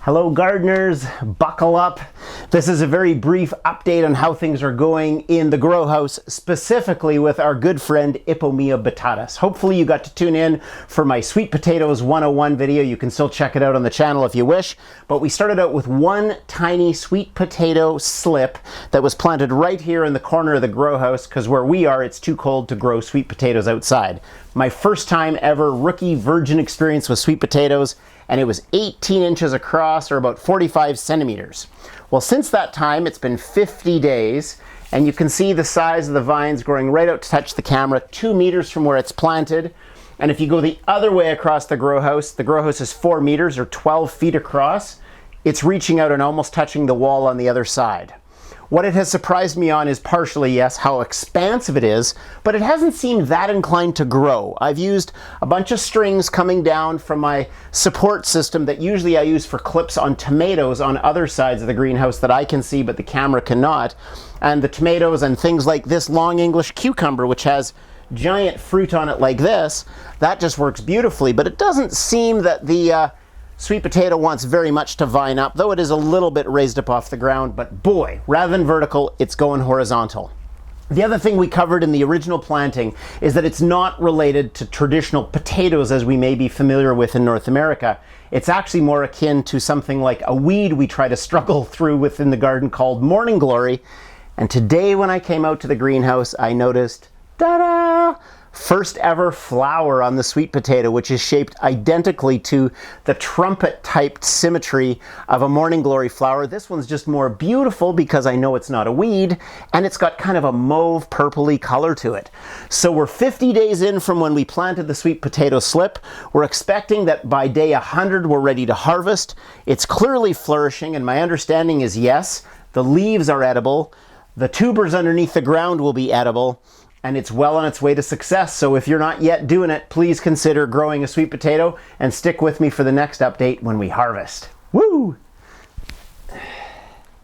Hello gardeners, buckle up. This is a very brief update on how things are going in the grow house, specifically with our good friend Ipomea batatas. Hopefully you got to tune in for my Sweet Potatoes 101 video. You can still check it out on the channel if you wish. But we started out with one tiny sweet potato slip that was planted right here in the corner of the grow house because where we are, it's too cold to grow sweet potatoes outside. My first time ever rookie virgin experience with sweet potatoes, and it was 18 inches across, or about 45 centimeters. Well, since that time, it's been 50 days, and you can see the size of the vines growing right out to touch the camera, 2 meters from where it's planted. And if you go the other way across the grow house is 4 meters, or 12 feet across. It's reaching out and almost touching the wall on the other side. What it has surprised me on is partially, yes, how expansive it is, but it hasn't seemed that inclined to grow. I've used a bunch of strings coming down from my support system that usually I use for clips on tomatoes on other sides of the greenhouse that I can see but the camera cannot. And the tomatoes and things like this long English cucumber, which has giant fruit on it like this, that just works beautifully. But it doesn't seem that the sweet potato wants very much to vine up, though it is a little bit raised up off the ground, but boy, rather than vertical, it's going horizontal. The other thing we covered in the original planting is that it's not related to traditional potatoes as we may be familiar with in North America. It's actually more akin to something like a weed we try to struggle through within the garden called morning glory. And today when I came out to the greenhouse, I noticed, ta-da! First ever flower on the sweet potato, which is shaped identically to the trumpet-typed symmetry of a morning glory flower. This one's just more beautiful because I know it's not a weed, and it's got kind of a mauve purpley color to it. So we're 50 days in from when we planted the sweet potato slip. We're expecting that by day 100 we're ready to harvest. It's clearly flourishing, and my understanding is yes, the leaves are edible, the tubers underneath the ground will be edible, and it's well on its way to success. So if you're not yet doing it, please consider growing a sweet potato and stick with me for the next update when we harvest. Woo!